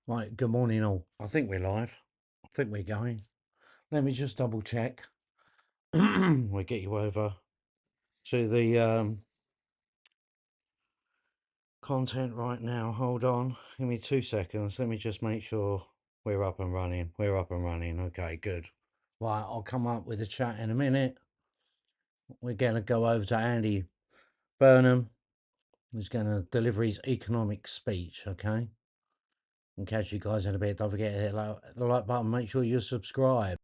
Right, good morning all. I think we're live. I think we're going. Let me just double check. We'll get you over to the content right now. Hold on. Give me 2 seconds. Let me just make sure we're up and running. We're up and running. Okay, good. Right, I'll come up with a chat in a minute. We're going to go over to Andy Burnham, who's going to deliver his economic speech, okay? And catch you guys in a bit. Don't forget to hit the like button. Make sure you subscribe.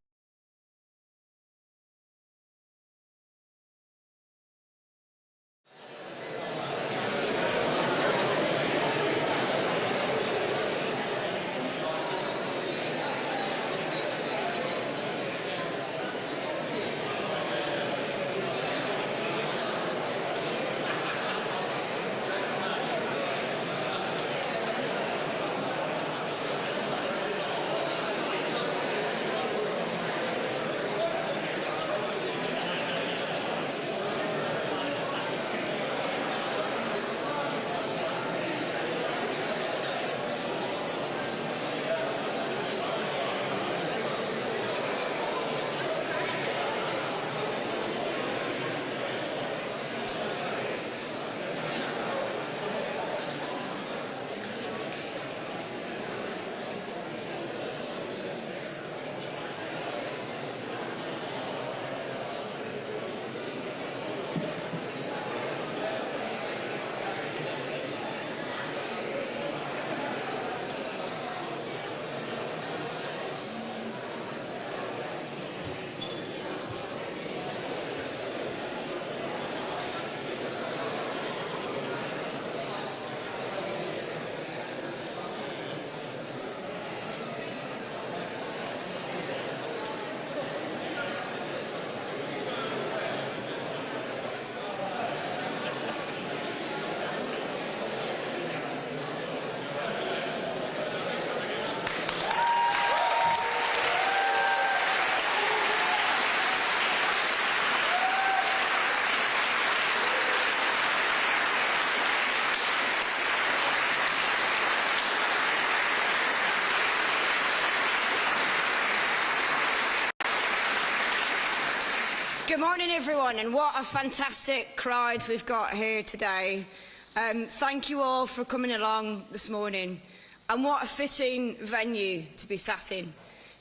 Good morning, everyone, and what a fantastic crowd we've got here today. Thank you all for coming along this morning, and what a fitting venue to be sat in.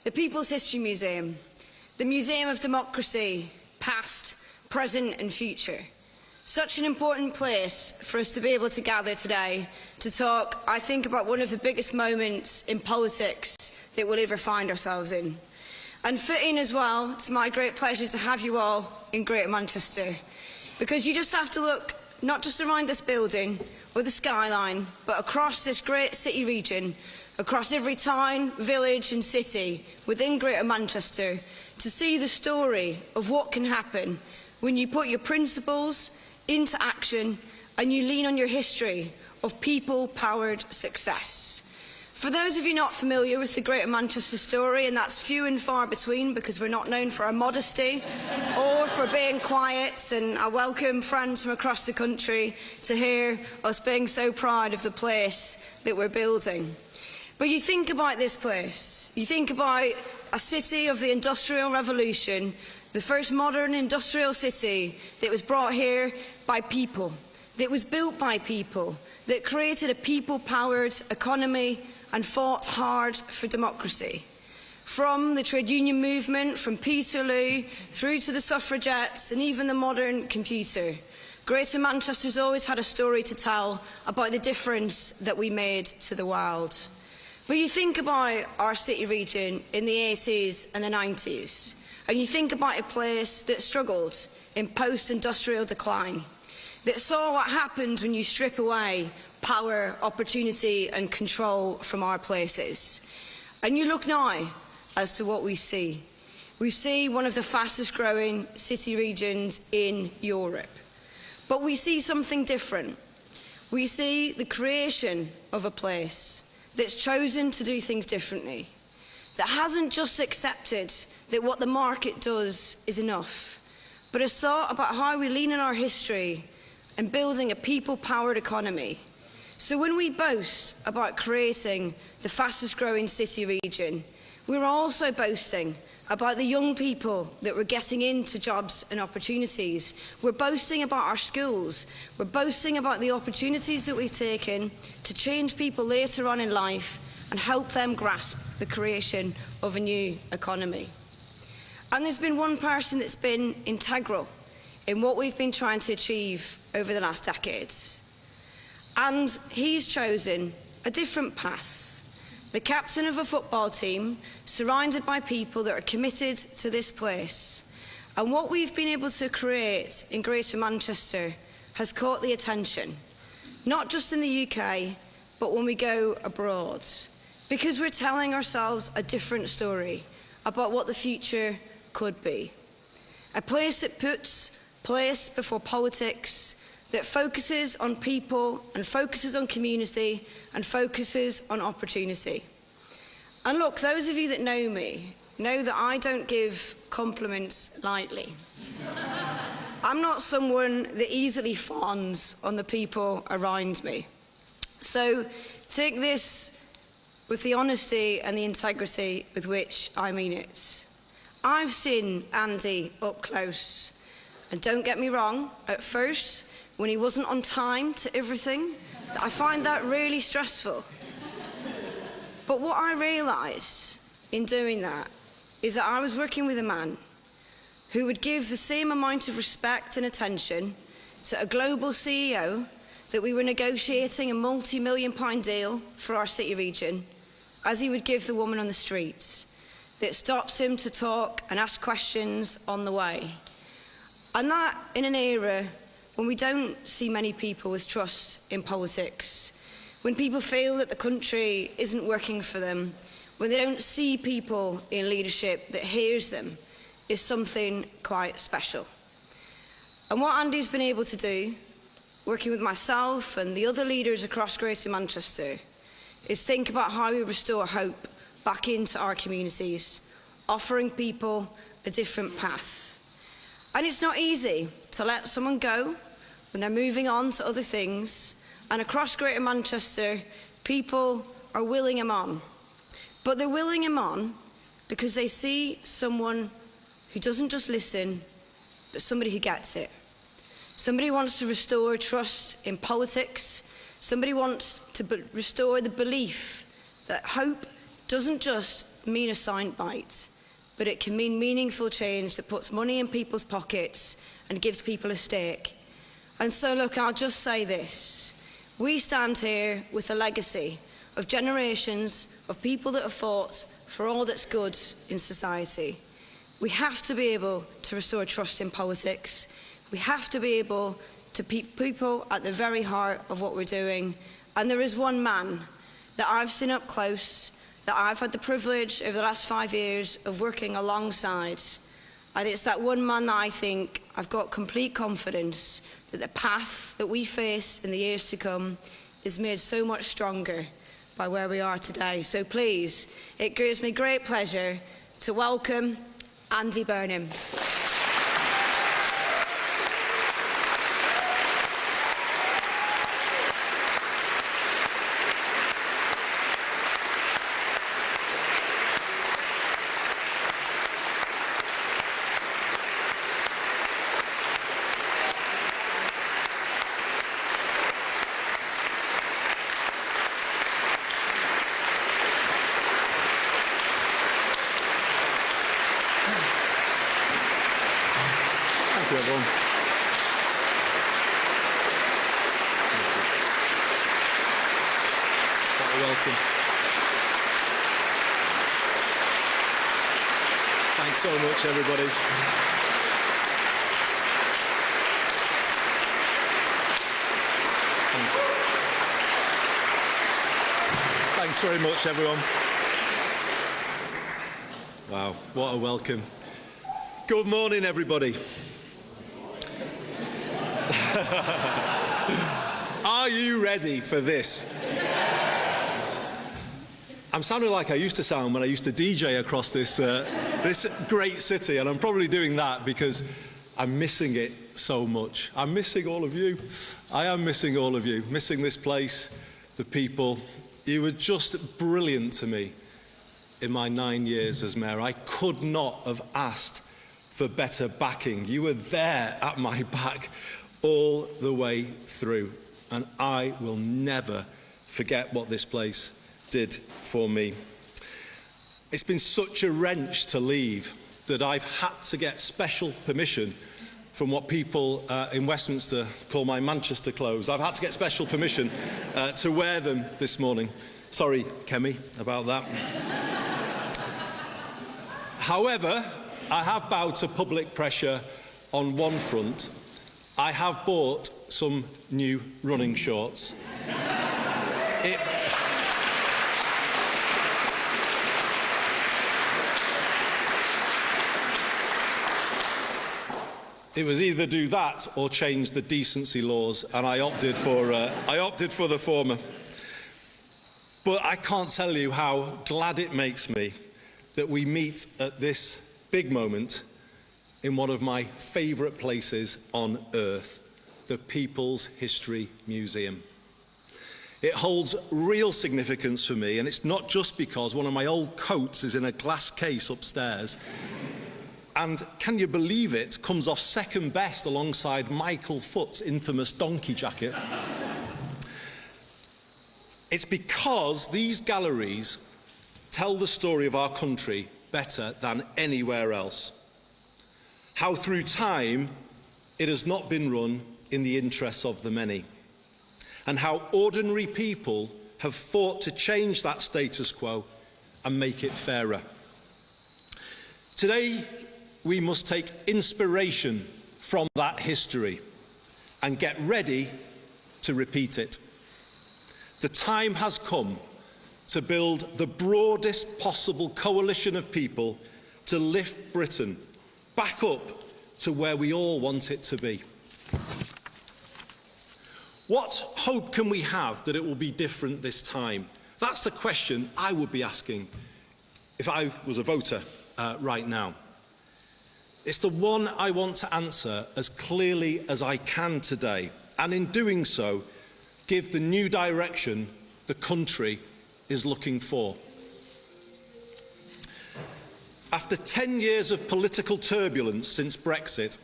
The People's History Museum, the Museum of Democracy, past, present and future. Such an important place for us to be able to gather today to talk, I think, about one of the biggest moments in politics that we'll ever find ourselves in. And fitting as well, it's my great pleasure to have you all in Greater Manchester, because you just have to look not just around this building or the skyline, but across this great city region, across every town, village and city within Greater Manchester, to see the story of what can happen when you put your principles into action and you lean on your history of people-powered success. For those of you not familiar with the Greater Manchester story, and that's few and far between because we're not known for our modesty or for being quiet, and I welcome friends from across the country to hear us being so proud of the place that we're building. But you think about this place, you think about a city of the Industrial Revolution, the first modern industrial city that was brought here by people, that was built by people, that created a people-powered economy and fought hard for democracy. From the trade union movement, from Peterloo, through to the suffragettes and even the modern computer, Greater Manchester's always had a story to tell about the difference that we made to the world. But you think about our city region in the 80s and the 90s, and you think about a place that struggled in post-industrial decline, that saw what happened when you strip away power, opportunity and control from our places. And you look now as to what we see. We see one of the fastest growing city regions in Europe. But we see something different. We see the creation of a place that's chosen to do things differently, that hasn't just accepted that what the market does is enough, but has thought about how we lean on our history and building a people-powered economy, So when we boast about creating the fastest growing city region, we're also boasting about the young people that we're getting into jobs and opportunities. We're boasting about our schools. We're boasting about the opportunities that we've taken to change people later on in life and help them grasp the creation of a new economy. And there's been one person that's been integral in what we've been trying to achieve over the last decades. And he's chosen a different path. The captain of a football team, surrounded by people that are committed to this place. And what we've been able to create in Greater Manchester has caught the attention, not just in the UK, but when we go abroad. Because we're telling ourselves a different story about what the future could be. A place that puts place before politics, that focuses on people and focuses on community and focuses on opportunity. And look, those of you that know me know that I don't give compliments lightly. I'm not someone that easily fawns on the people around me. So take this with the honesty and the integrity with which I mean it. I've seen Andy up close, and don't get me wrong, at first, when he wasn't on time to everything, I find that really stressful. But what I realised in doing that is that I was working with a man who would give the same amount of respect and attention to a global CEO that we were negotiating a multi-million-pound deal for our city region as he would give the woman on the streets that stops him to talk and ask questions on the way. And that in an era when we don't see many people with trust in politics, when people feel that the country isn't working for them, when they don't see people in leadership that hears them, is something quite special. And what Andy's been able to do, working with myself and the other leaders across Greater Manchester, is think about how we restore hope back into our communities, offering people a different path. And it's not easy to let someone go when they're moving on to other things, and across Greater Manchester, people are willing him on. But they're willing him on because they see someone who doesn't just listen, but somebody who gets it. Somebody who wants to restore trust in politics. Somebody wants to restore the belief that hope doesn't just mean a soundbite, but it can mean meaningful change that puts money in people's pockets and gives people a stake. And so, look, I'll just say this. We stand here with a legacy of generations of people that have fought for all that's good in society. We have to be able to restore trust in politics. We have to be able to keep people at the very heart of what we're doing. And there is one man that I've seen up close, that I've had the privilege over the last 5 years of working alongside. And it's that one man that I think I've got complete confidence that the path that we face in the years to come is made so much stronger by where we are today. So please, it gives me great pleasure to welcome Andy Burnham. Thank you, everyone. What a welcome. Thanks so much, everybody. Thanks very much, everyone. Wow, what a welcome. Good morning, everybody. Are you ready for this? I'm sounding like I used to sound when I used to DJ across this great city, and I'm probably doing that because I'm missing it so much. I'm missing all of you. I am missing all of you, missing this place, the people. You were just brilliant to me in my 9 years as mayor. I could not have asked for better backing. You were there at my back all the way through, and I will never forget what this place did for me. It's been such a wrench to leave that I've had to get special permission from what people in Westminster call my Manchester clothes. I've had to get special permission to wear them this morning. Sorry, Kemi, about that. However, I have bowed to public pressure on one front. I have bought some new running shorts. It was either do that or change the decency laws, and I opted for the former. But I can't tell you how glad it makes me that we meet at this big moment in one of my favourite places on earth, the People's History Museum. It holds real significance for me, and it's not just because one of my old coats is in a glass case upstairs. And can you believe it, comes off second best alongside Michael Foot's infamous donkey jacket. It's because these galleries tell the story of our country better than anywhere else. How through time it has not been run in the interests of the many, and how ordinary people have fought to change that status quo and make it fairer. Today, we must take inspiration from that history and get ready to repeat it. The time has come to build the broadest possible coalition of people to lift Britain back up to where we all want it to be. What hope can we have that it will be different this time? That's the question I would be asking if I was a voter right now. It's the one I want to answer as clearly as I can today, and in doing so, give the new direction the country is looking for. After 10 years of political turbulence since Brexit,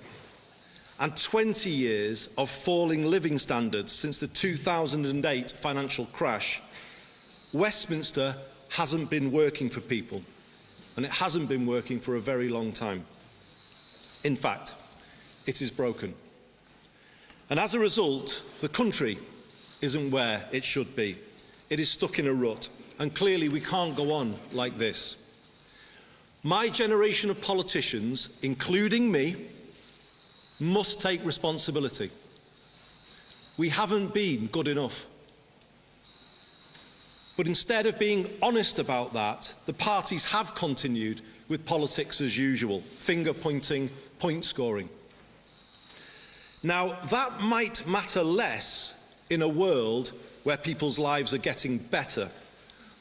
and 20 years of falling living standards since the 2008 financial crash, Westminster hasn't been working for people, and it hasn't been working for a very long time. In fact, it is broken. And as a result, the country isn't where it should be. It is stuck in a rut, and clearly we can't go on like this. My generation of politicians, including me, must take responsibility. We haven't been good enough. But instead of being honest about that, the parties have continued with politics as usual, finger-pointing, point-scoring. Now, that might matter less in a world where people's lives are getting better,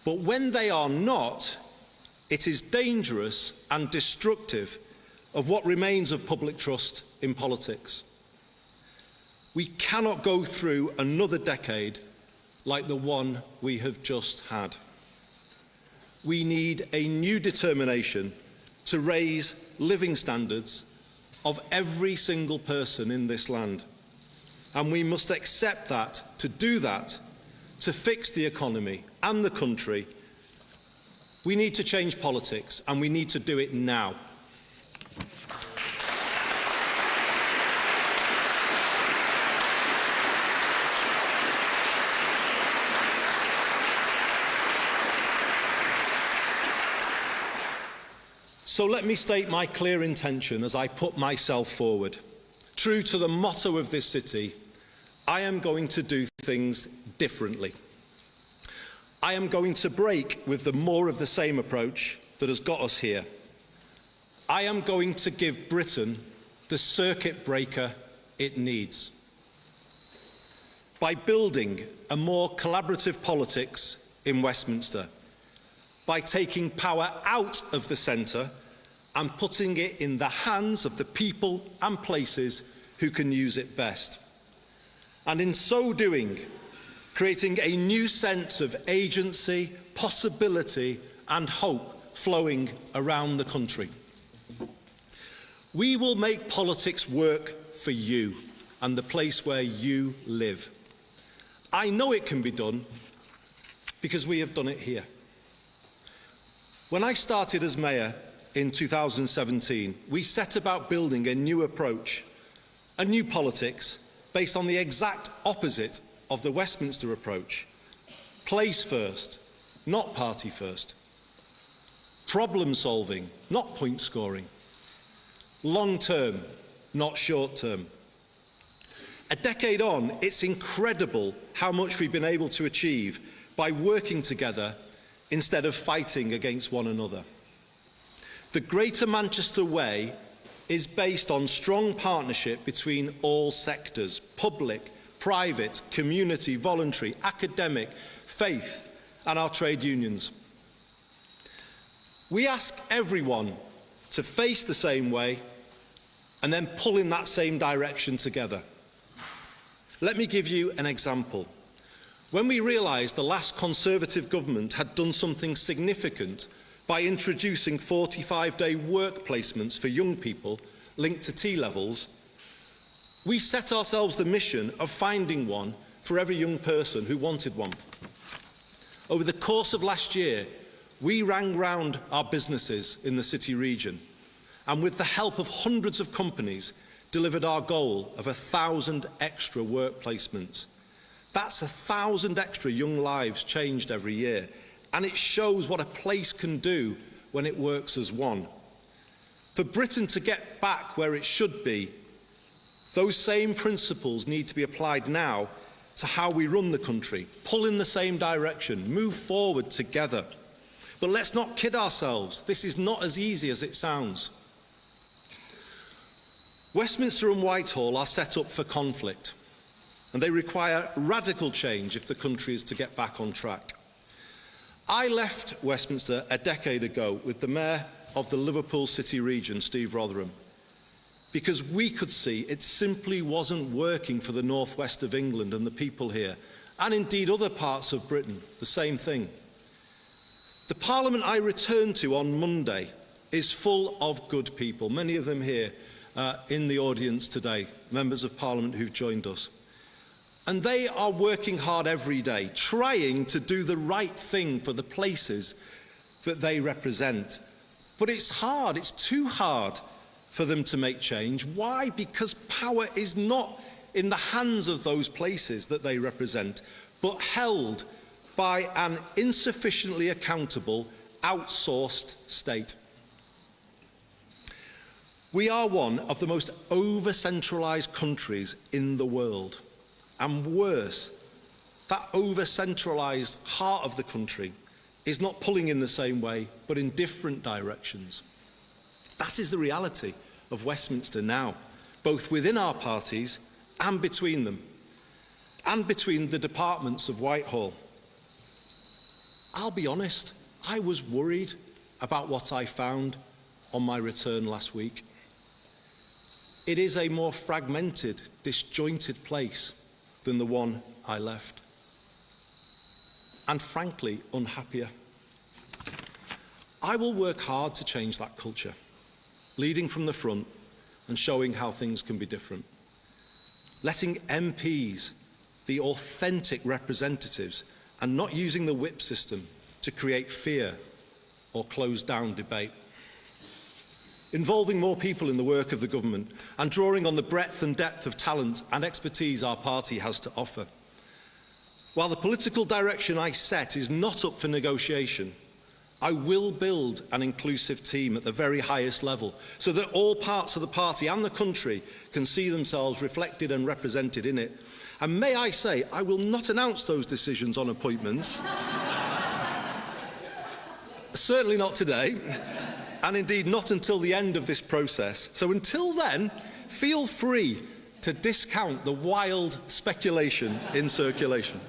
but when they are not, it is dangerous and destructive of what remains of public trust in politics. We cannot go through another decade like the one we have just had. We need a new determination to raise living standards of every single person in this land. And we must accept that, to do that, to fix the economy and the country, we need to change politics, and we need to do it now. So let me state my clear intention as I put myself forward. True to the motto of this city, I am going to do things differently. I am going to break with the more of the same approach that has got us here. I am going to give Britain the circuit breaker it needs. By building a more collaborative politics in Westminster, by taking power out of the centre and putting it in the hands of the people and places who can use it best. And in so doing, creating a new sense of agency, possibility and hope flowing around the country. We will make politics work for you and the place where you live. I know it can be done because we have done it here. When I started as mayor in 2017, we set about building a new approach, a new politics based on the exact opposite of the Westminster approach. Place first, not party first. Problem solving, not point scoring. Long term, not short term. A decade on, it's incredible how much we've been able to achieve by working together instead of fighting against one another. The Greater Manchester Way is based on strong partnership between all sectors: public, private, community, voluntary, academic, faith, and our trade unions. We ask everyone to face the same way and then pull in that same direction together. Let me give you an example. When we realised the last Conservative government had done something significant by introducing 45-day work placements for young people linked to T-levels, we set ourselves the mission of finding one for every young person who wanted one. Over the course of last year, we rang round our businesses in the city region and, with the help of hundreds of companies, delivered our goal of 1,000 extra work placements. That's 1,000 extra young lives changed every year, and it shows what a place can do when it works as one. For Britain to get back where it should be, those same principles need to be applied now to how we run the country. Pull in the same direction, move forward together. But let's not kid ourselves. This is not as easy as it sounds. Westminster and Whitehall are set up for conflict, and they require radical change if the country is to get back on track. I left Westminster a decade ago with the Mayor of the Liverpool City region, Steve Rotherham, because we could see it simply wasn't working for the northwest of England and the people here, and indeed other parts of Britain, the same thing. The Parliament I returned to on Monday is full of good people, many of them here in the audience today, members of Parliament who've joined us. And they are working hard every day, trying to do the right thing for the places that they represent. But it's hard, it's too hard for them to make change. Why? Because power is not in the hands of those places that they represent, but held by an insufficiently accountable, outsourced state. We are one of the most over-centralised countries in the world. And worse, that over-centralised heart of the country is not pulling in the same way, but in different directions. That is the reality of Westminster now, both within our parties and between them, and between the departments of Whitehall. I'll be honest, I was worried about what I found on my return last week. It is a more fragmented, disjointed place than the one I left, and frankly, unhappier. I will work hard to change that culture, leading from the front and showing how things can be different. Letting MPs be authentic representatives and not using the whip system to create fear or close down debate. Involving more people in the work of the government and drawing on the breadth and depth of talent and expertise our party has to offer. While the political direction I set is not up for negotiation, I will build an inclusive team at the very highest level so that all parts of the party and the country can see themselves reflected and represented in it. And may I say, I will not announce those decisions on appointments, certainly not today, and indeed not until the end of this process. So until then, feel free to discount the wild speculation in circulation.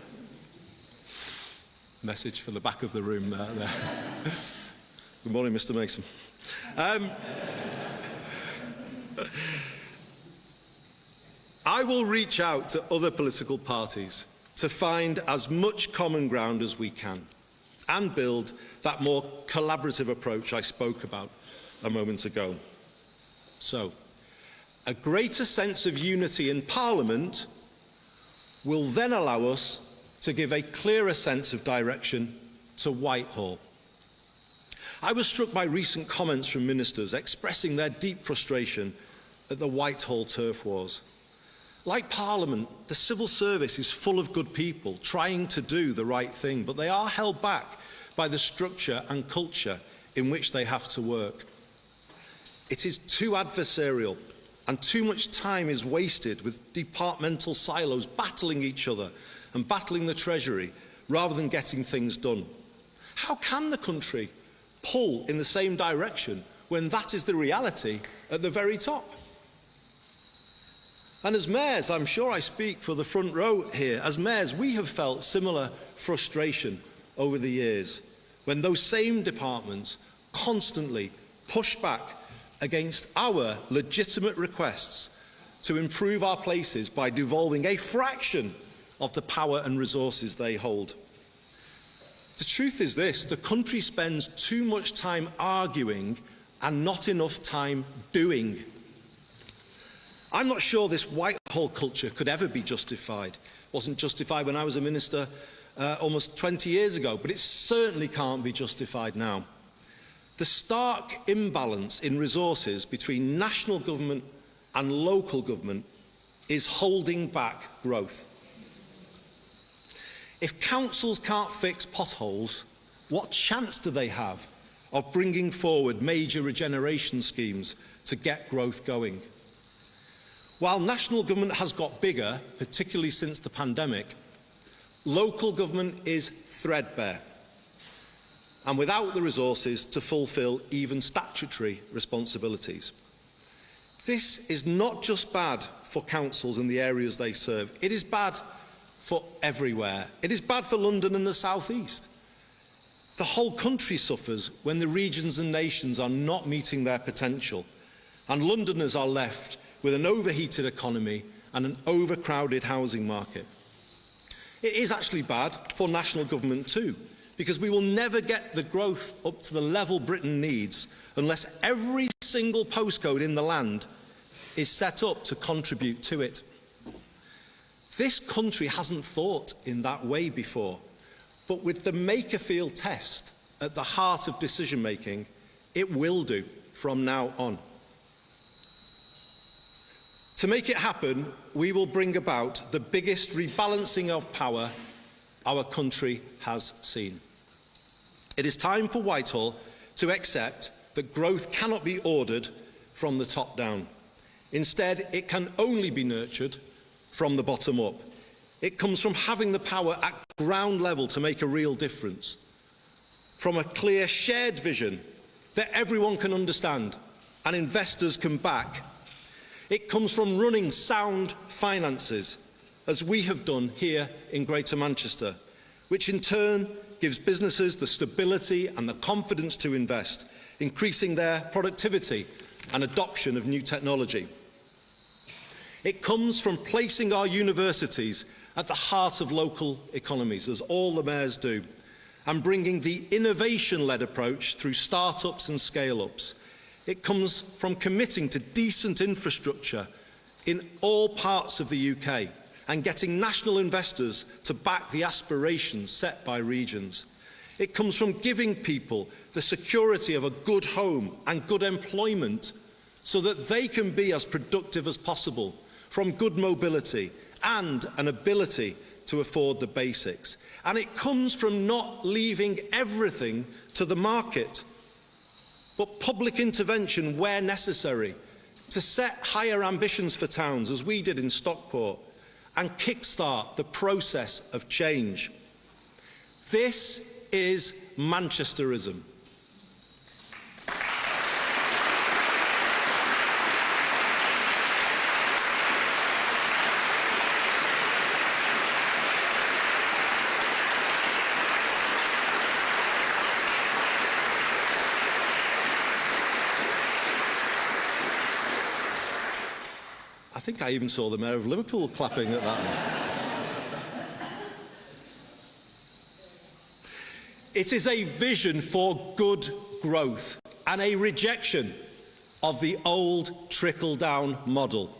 Message for the back of the room there. Good morning, Mr. Mason. I will reach out to other political parties to find as much common ground as we can and build that more collaborative approach I spoke about a moment ago. So, a greater sense of unity in Parliament will then allow us to give a clearer sense of direction to Whitehall. I was struck by recent comments from ministers expressing their deep frustration at the Whitehall turf wars. Like Parliament, the civil service is full of good people trying to do the right thing, but they are held back by the structure and culture in which they have to work. It is too adversarial, and too much time is wasted with departmental silos battling each other and battling the Treasury rather than getting things done. How can the country pull in the same direction when that is the reality at the very top? And as mayors, I'm sure I speak for the front row here, as mayors we have felt similar frustration over the years when those same departments constantly push back against our legitimate requests to improve our places by devolving a fraction of the power and resources they hold. The truth is this: the country spends too much time arguing and not enough time doing. I'm not sure this Whitehall culture could ever be justified. It wasn't justified when I was a minister almost 20 years ago, but it certainly can't be justified now. The stark imbalance in resources between national government and local government is holding back growth. If councils can't fix potholes, what chance do they have of bringing forward major regeneration schemes to get growth going? While national government has got bigger, particularly since the pandemic, local government is threadbare and without the resources to fulfil even statutory responsibilities. This is not just bad for councils and the areas they serve, it is bad for everywhere. It is bad for London and the South East. The whole country suffers when the regions and nations are not meeting their potential, and Londoners are left with an overheated economy and an overcrowded housing market. It is actually bad for national government too, because we will never get the growth up to the level Britain needs unless every single postcode in the land is set up to contribute to it. This country hasn't thought in that way before, but with the Makerfield test at the heart of decision-making, it will do from now on. To make it happen, we will bring about the biggest rebalancing of power our country has seen. It is time for Whitehall to accept that growth cannot be ordered from the top down. Instead, it can only be nurtured from the bottom up. It comes from having the power at ground level to make a real difference, from a clear shared vision that everyone can understand and investors can back. It comes from running sound finances, as we have done here in Greater Manchester, which in turn gives businesses the stability and the confidence to invest, increasing their productivity and adoption of new technology. It comes from placing our universities at the heart of local economies, as all the mayors do, and bringing the innovation-led approach through start-ups and scale-ups. It comes from committing to decent infrastructure in all parts of the UK and getting national investors to back the aspirations set by regions. It comes from giving people the security of a good home and good employment so that they can be as productive as possible, from good mobility and an ability to afford the basics. And it comes from not leaving everything to the market, but public intervention where necessary to set higher ambitions for towns, as we did in Stockport, and kickstart the process of change. This is Manchesterism. I think I even saw the Mayor of Liverpool clapping at that one. It is a vision for good growth and a rejection of the old trickle-down model.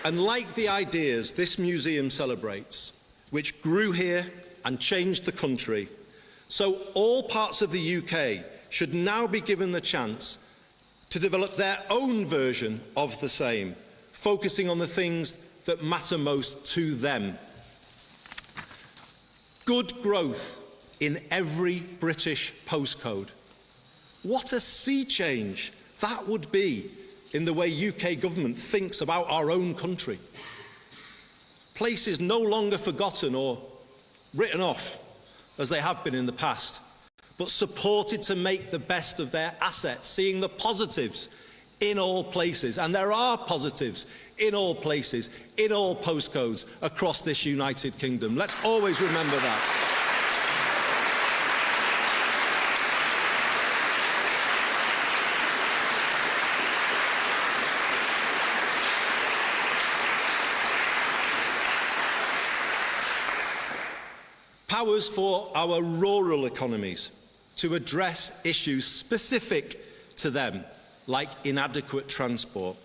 And like the ideas this museum celebrates, which grew here and changed the country, so all parts of the UK should now be given the chance to develop their own version of the same, focusing on the things that matter most to them. Good growth in every British postcode. What a sea change that would be in the way UK government thinks about our own country. Places no longer forgotten or written off, as they have been in the past, but supported to make the best of their assets, seeing the positives in all places. And there are positives in all places, in all postcodes across this United Kingdom. Let's always remember that. Powers for our rural economies to address issues specific to them, like inadequate transport.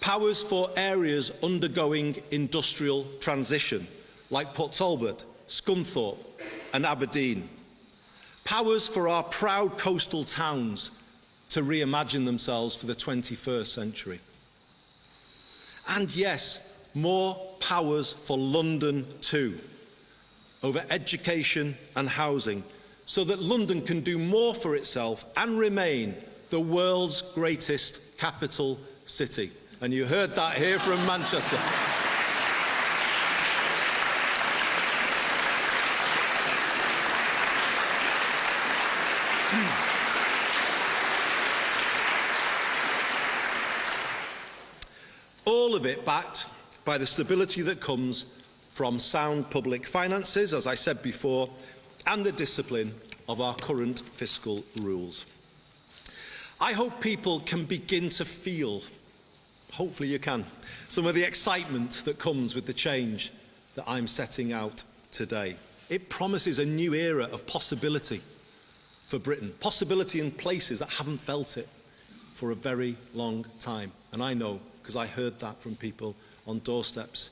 Powers for areas undergoing industrial transition, like Port Talbot, Scunthorpe and Aberdeen. Powers for our proud coastal towns to reimagine themselves for the 21st century. And yes, more powers for London too, over education and housing, so that London can do more for itself and remain the world's greatest capital city. And you heard that here from Manchester. All of it backed by the stability that comes from sound public finances, as I said before, and the discipline of our current fiscal rules. I hope people can begin to feel, hopefully you can, some of the excitement that comes with the change that I'm setting out today. It promises a new era of possibility for Britain, possibility in places that haven't felt it for a very long time. And I know, because I heard that from people on doorsteps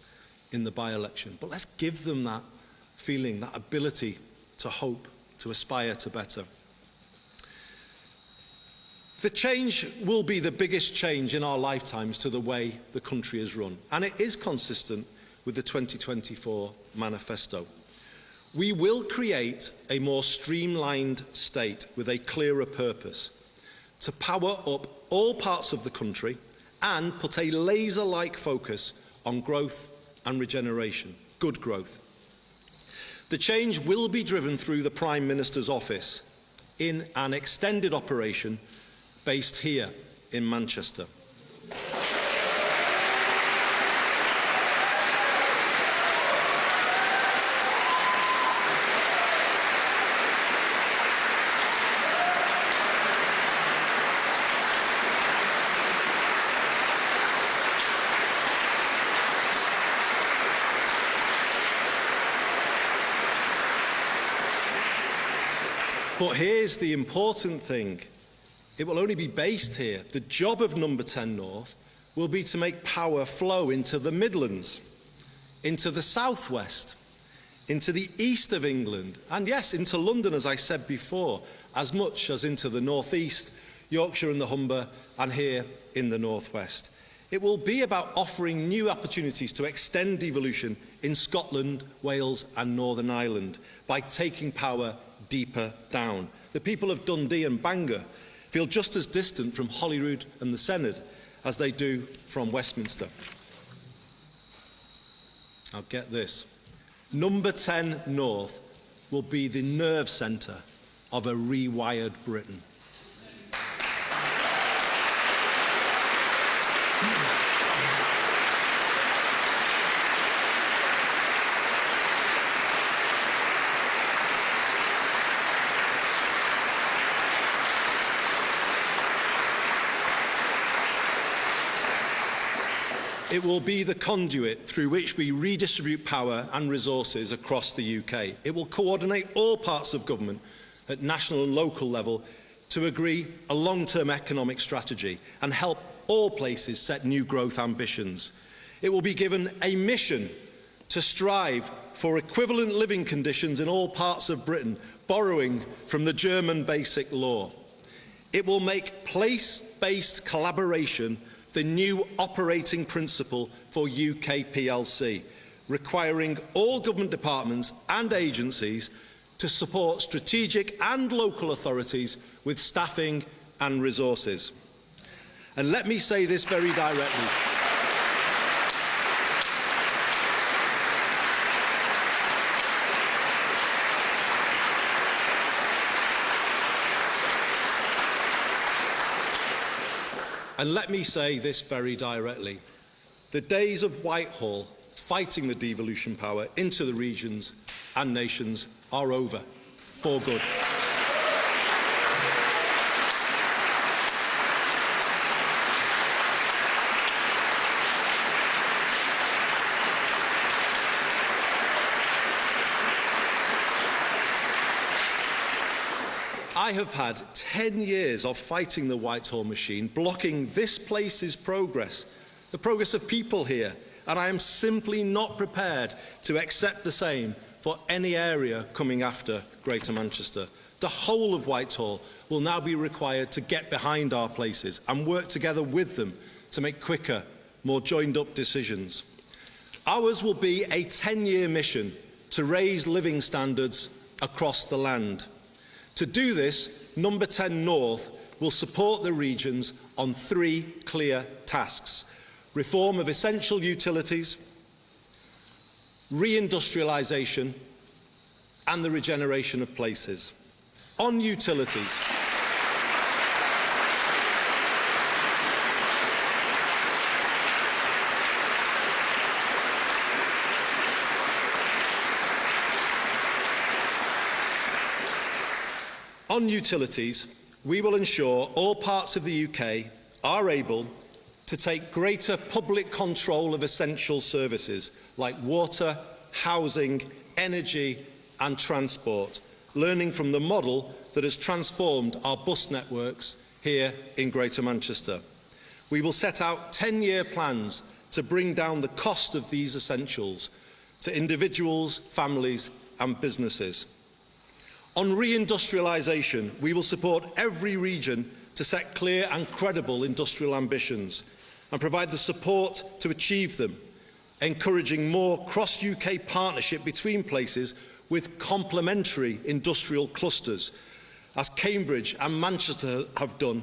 in the by-election. But let's give them that feeling, that ability to hope, to aspire to better. The change will be the biggest change in our lifetimes to the way the country is run, and it is consistent with the 2024 manifesto. We will create a more streamlined state with a clearer purpose to power up all parts of the country and put a laser-like focus on growth and regeneration, good growth. The change will be driven through the Prime Minister's office in an extended operation based here in Manchester. But here's the important thing. It will only be based here. The job of Number 10 North will be to make power flow into the Midlands, into the southwest, into the east of England, and yes, into London, as I said before, as much as into the northeast, Yorkshire and the Humber, and here in the northwest. It will be about offering new opportunities to extend devolution in Scotland, Wales and Northern Ireland by taking power deeper down. The people of Dundee and Bangor feel just as distant from Holyrood and the Senedd as they do from Westminster. Now get this. Number 10 North will be the nerve centre of a rewired Britain. It will be the conduit through which we redistribute power and resources across the UK. It will coordinate all parts of government at national and local level to agree a long-term economic strategy and help all places set new growth ambitions. It will be given a mission to strive for equivalent living conditions in all parts of Britain, borrowing from the German Basic Law. It will make place-based collaboration the new operating principle for UK PLC, requiring all government departments and agencies to support strategic and local authorities with staffing and resources. And let me say this very directly. And let me say this very directly. The days of Whitehall fighting the devolution power into the regions and nations are over, for good. I have had 10 years of fighting the Whitehall machine, blocking this place's progress, the progress of people here, and I am simply not prepared to accept the same for any area coming after Greater Manchester. The whole of Whitehall will now be required to get behind our places and work together with them to make quicker, more joined-up decisions. Ours will be a 10-year mission to raise living standards across the land. To do this, Number 10 North will support the regions on 3 clear tasks: reform of essential utilities, reindustrialisation and the regeneration of places. On utilities, we will ensure all parts of the UK are able to take greater public control of essential services like water, housing, energy and transport, learning from the model that has transformed our bus networks here in Greater Manchester. We will set out 10-year plans to bring down the cost of these essentials to individuals, families and businesses. On reindustrialisation, we will support every region to set clear and credible industrial ambitions and provide the support to achieve them, encouraging more cross-UK partnership between places with complementary industrial clusters, as Cambridge and Manchester have done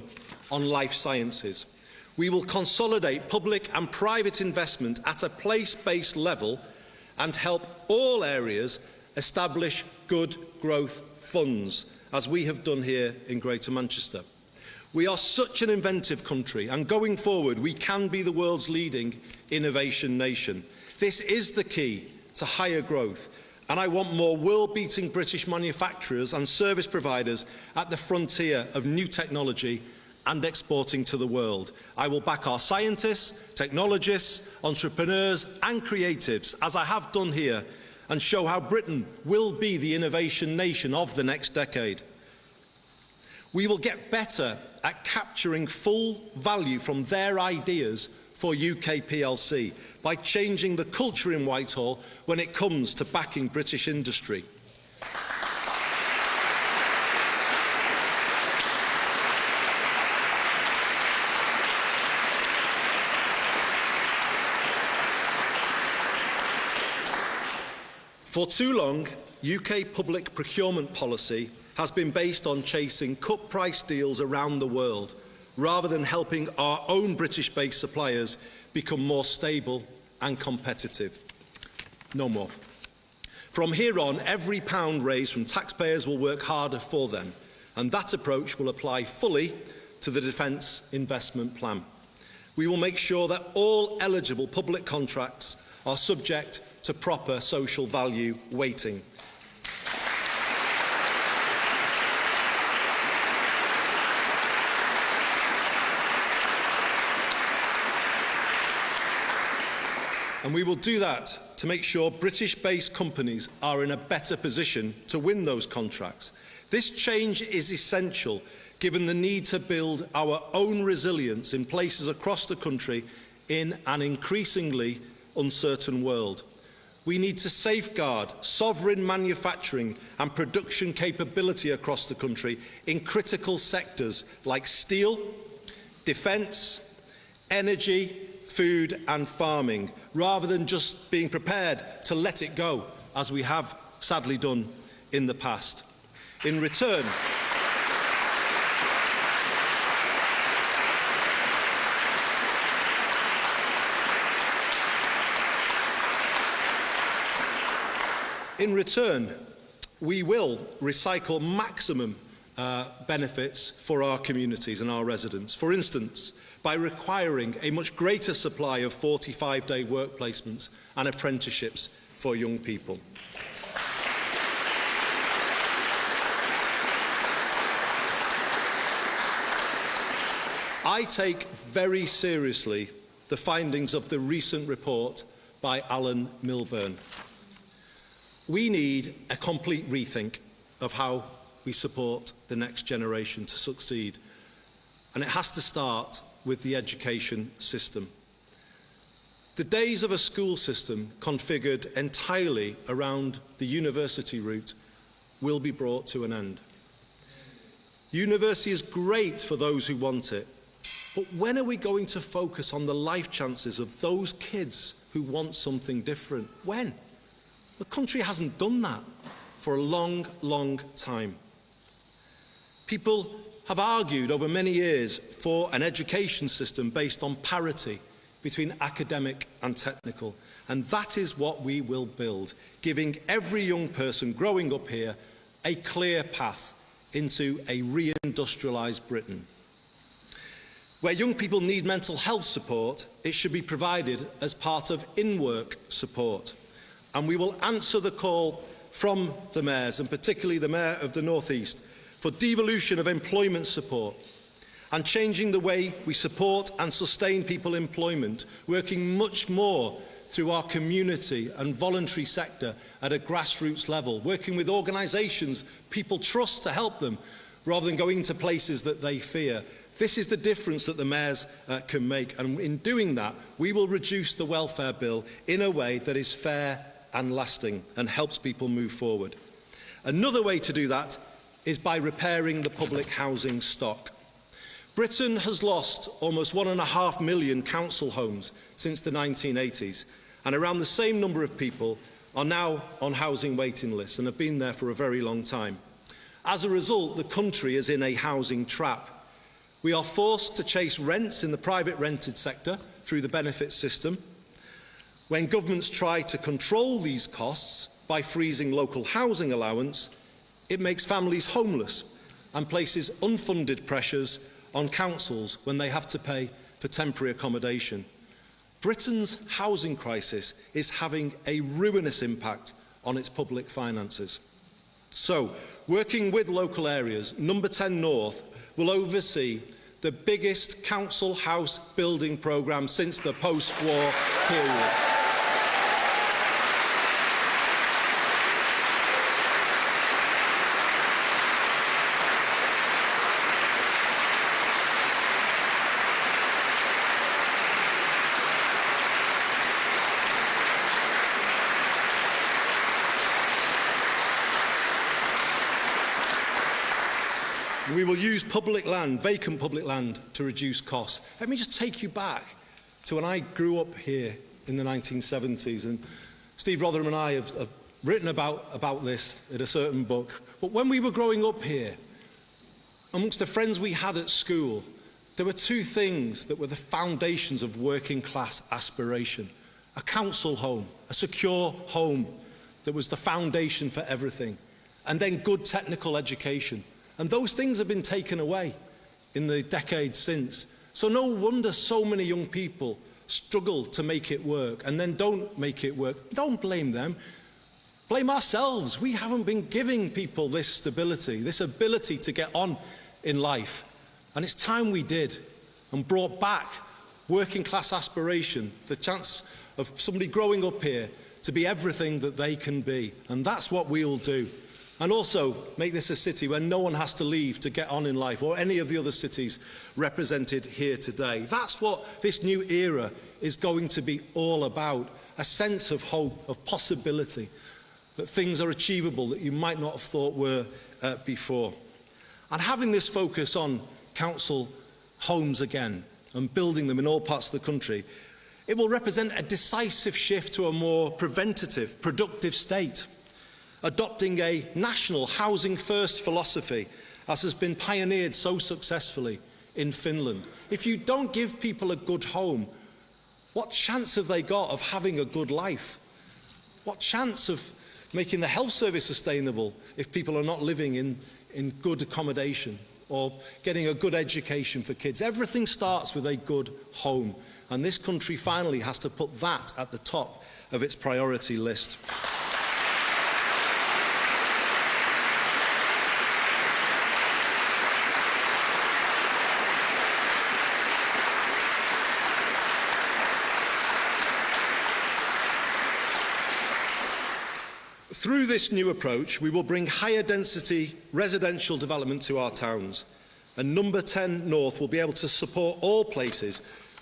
on life sciences. We will consolidate public and private investment at a place-based level and help all areas establish good growth funds, as we have done here in Greater Manchester. We are such an inventive country, and going forward we can be the world's leading innovation nation. This is the key to higher growth, and I want more world-beating British manufacturers and service providers at the frontier of new technology and exporting to the world. I will back our scientists, technologists, entrepreneurs and creatives, as I have done here, and show how Britain will be the innovation nation of the next decade. We will get better at capturing full value from their ideas for UK PLC by changing the culture in Whitehall when it comes to backing British industry. For too long, UK public procurement policy has been based on chasing cut-price deals around the world, rather than helping our own British-based suppliers become more stable and competitive. No more. From here on, every pound raised from taxpayers will work harder for them, and that approach will apply fully to the Defence Investment Plan. We will make sure that all eligible public contracts are subject to proper social value weighting. And we will do that to make sure British-based companies are in a better position to win those contracts. This change is essential, given the need to build our own resilience in places across the country in an increasingly uncertain world. We need to safeguard sovereign manufacturing and production capability across the country in critical sectors like steel, defence, energy, food and farming, rather than just being prepared to let it go, as we have sadly done in the past. In return, we will recycle maximum benefits for our communities and our residents. For instance, by requiring a much greater supply of 45-day work placements and apprenticeships for young people. I take very seriously the findings of the recent report by Alan Milburn. We need a complete rethink of how we support the next generation to succeed. And it has to start with the education system. The days of a school system configured entirely around the university route will be brought to an end. University is great for those who want it, but when are we going to focus on the life chances of those kids who want something different? When? The country hasn't done that for a long, long time. People have argued over many years for an education system based on parity between academic and technical, and that is what we will build, giving every young person growing up here a clear path into a reindustrialised Britain. Where young people need mental health support, it should be provided as part of in-work support. And we will answer the call from the mayors, and particularly the Mayor of the North East, for devolution of employment support and changing the way we support and sustain people in employment, working much more through our community and voluntary sector at a grassroots level, working with organisations people trust to help them, rather than going to places that they fear. This is the difference that the mayors can make, and in doing that, we will reduce the welfare bill in a way that is fair and lasting and helps people move forward. Another way to do that is by repairing the public housing stock. Britain has lost almost 1.5 million council homes since the 1980s, and around the same number of people are now on housing waiting lists and have been there for a very long time. As a result, the country is in a housing trap. We are forced to chase rents in the private rented sector through the benefit system. When governments try to control these costs by freezing local housing allowance, it makes families homeless and places unfunded pressures on councils when they have to pay for temporary accommodation. Britain's housing crisis is having a ruinous impact on its public finances. So, working with local areas, Number 10 North will oversee the biggest council house building programme since the post-war period. We will use public land, vacant public land, to reduce costs. Let me just take you back to when I grew up here in the 1970s, and Steve Rotherham and I have written about this in a certain book. But when we were growing up here, amongst the friends we had at school, there were two things that were the foundations of working class aspiration. A council home, a secure home that was the foundation for everything, and then good technical education. And those things have been taken away in the decades since. So no wonder so many young people struggle to make it work and then don't make it work. Don't blame them. Blame ourselves. We haven't been giving people this stability, this ability to get on in life. And it's time we did and brought back working class aspiration, the chance of somebody growing up here to be everything that they can be. And that's what we'll do. And also make this a city where no one has to leave to get on in life, or any of the other cities represented here today. That's what this new era is going to be all about. A sense of hope, of possibility, that things are achievable that you might not have thought were before. And having this focus on council homes again and building them in all parts of the country, it will represent a decisive shift to a more preventative, productive state, adopting a national housing first philosophy, as has been pioneered so successfully in Finland. If you don't give people a good home, what chance have they got of having a good life? What chance of making the health service sustainable if people are not living in good accommodation or getting a good education for kids? Everything starts with a good home, and this country finally has to put that at the top of its priority list. Through this new approach, we will bring higher density residential development to our towns, and Number 10 North will be able to support all places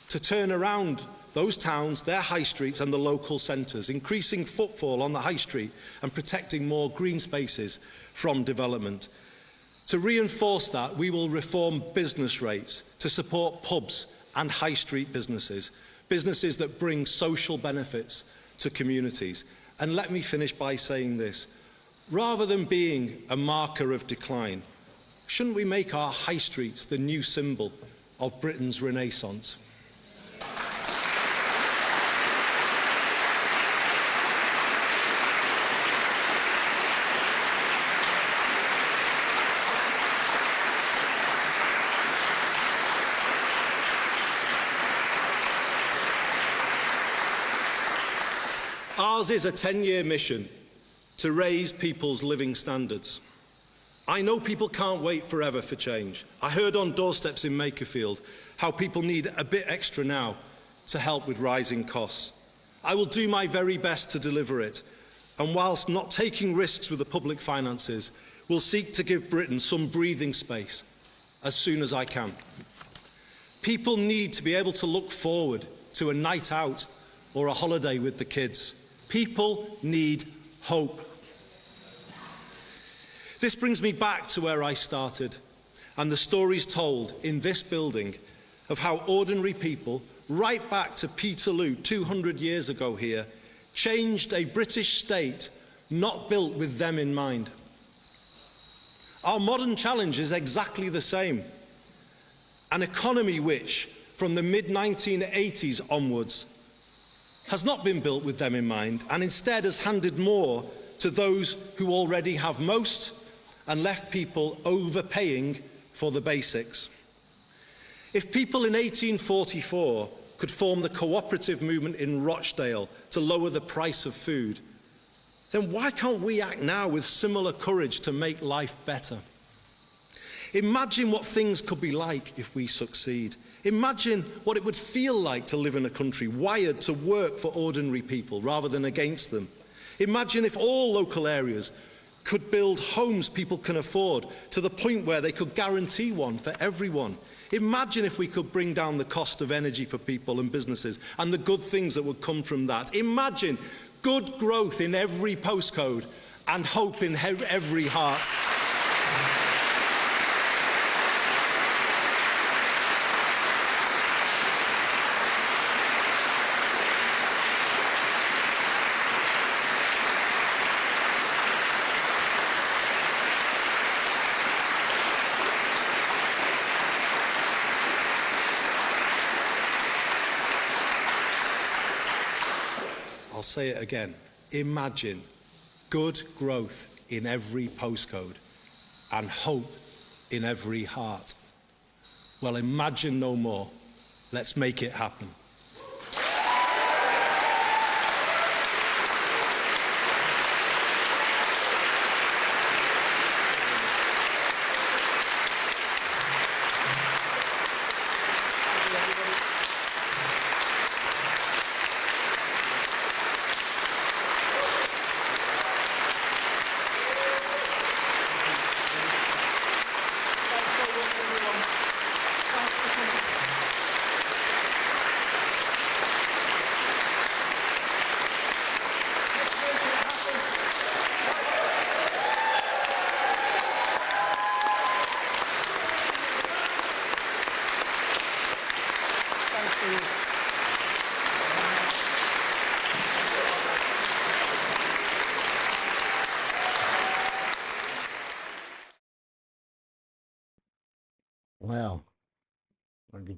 to turn around those towns, their high streets and the local centres, increasing footfall on the high street and protecting more green spaces from development. To reinforce that, we will reform business rates to support pubs and high street businesses, businesses that bring social benefits to communities. And let me finish by saying this. Rather than being a marker of decline, shouldn't we make our high streets the new symbol of Britain's renaissance? Ours is a 10-year mission to raise people's living standards. I know people can't wait forever for change. I heard on doorsteps in Makerfield how people need a bit extra now to help with rising costs. I will do my very best to deliver it, and whilst not taking risks with the public finances, will seek to give Britain some breathing space as soon as I can. People need to be able to look forward to a night out or a holiday with the kids. People need hope. This brings me back to where I started, and the stories told in this building of how ordinary people, right back to Peterloo 200 years ago here, changed a British state not built with them in mind. Our modern challenge is exactly the same. An economy which, from the mid-1980s onwards, has not been built with them in mind, and instead has handed more to those who already have most and left people overpaying for the basics. If people in 1844 could form the cooperative movement in Rochdale to lower the price of food, then why can't we act now with similar courage to make life better? Imagine what things could be like if we succeed. Imagine what it would feel like to live in a country wired to work for ordinary people rather than against them. Imagine if all local areas could build homes people can afford to the point where they could guarantee one for everyone. Imagine if we could bring down the cost of energy for people and businesses and the good things that would come from that. Imagine good growth in every postcode and hope in every heart. I'll say it again. Imagine good growth in every postcode and hope in every heart. Well, imagine no more. Let's make it happen.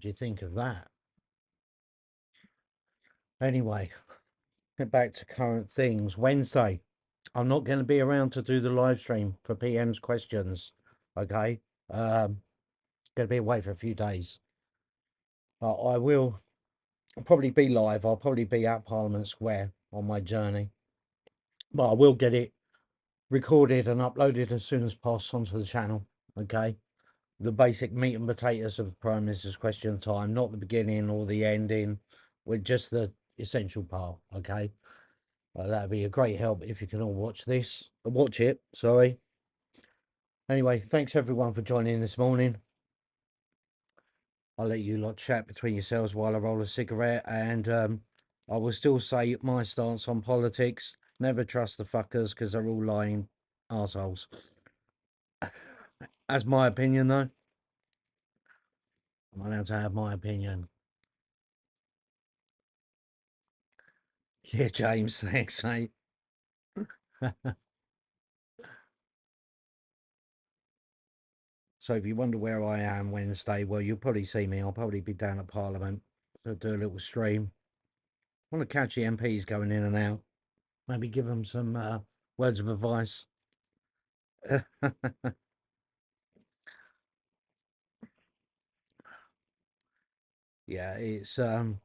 do you think of that? Anyway, get back to current things. Wednesday, I'm not going to be around to do the live stream for PM's questions. Okay. Going to be away for a few days. But I will probably be live. I'll probably be at Parliament Square on my journey. But I will get it recorded and uploaded as soon as possible onto the channel. Okay. The basic meat and potatoes of the Prime Minister's question time, not the beginning or the ending, with just the essential part. Okay. That'd be a great help if you can all watch it, sorry. Anyway, thanks everyone for joining this morning. I'll let you lot chat between yourselves while I roll a cigarette, and I will still say my stance on politics: never trust the fuckers, because they're all lying arseholes. That's my opinion, though. I'm allowed to have my opinion. Yeah, James, thanks, mate. So if you wonder where I am Wednesday, well, you'll probably see me. I'll probably be down at Parliament to do a little stream. I want to catch the MPs going in and out. Maybe give them some words of advice. Yeah, it's that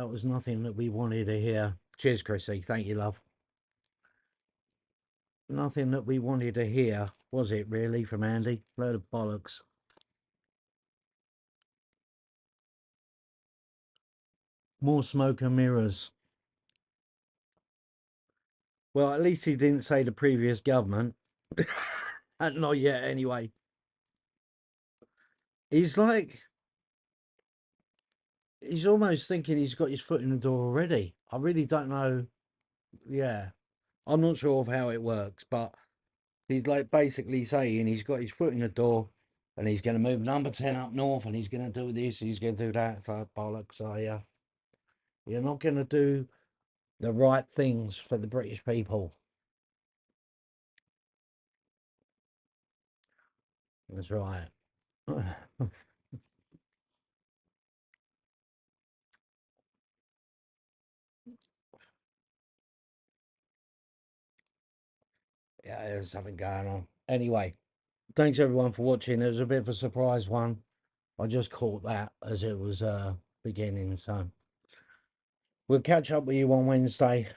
was nothing that we wanted to hear. Cheers, Chrissy. Thank you, love. Nothing that we wanted to hear, was it, really, from Andy? Load of bollocks. More smoke and mirrors. Well, at least he didn't say the previous government. Not yet, anyway. He's like, he's almost thinking he's got his foot in the door already. I really don't know. Yeah, I'm not sure of how it works, but he's like basically saying he's got his foot in the door and he's going to move number 10 up north and he's going to do this, he's going to do that. It's like bollocks. You're not going to do the right things for the British people. That's right. Yeah, there's something going on. Anyway, thanks everyone for watching. It was a bit of a surprise one. I just caught that as it was beginning, so we'll catch up with you on Wednesday.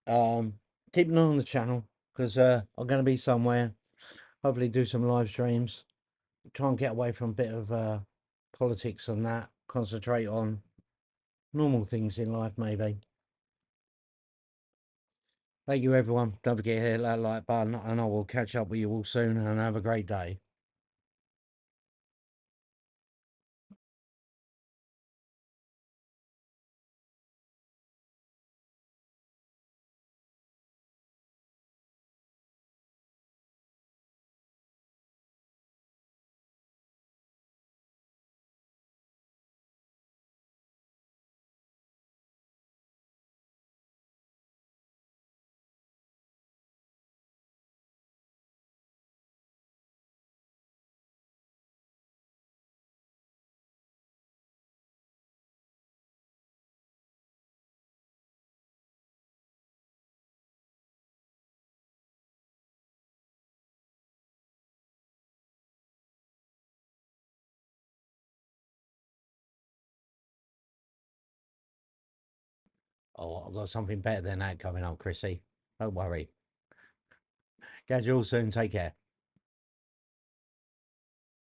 Keep an eye on the channel, because I'm going to be somewhere. Hopefully do some live streams. Try and get away from a bit of politics and that. Concentrate on normal things in life, maybe. Thank you, everyone. Don't forget to hit that like button, and I will catch up with you all soon, and have a great day. Oh, I've got something better than that coming up, Chrissy. Don't worry. Catch you all soon. Take care.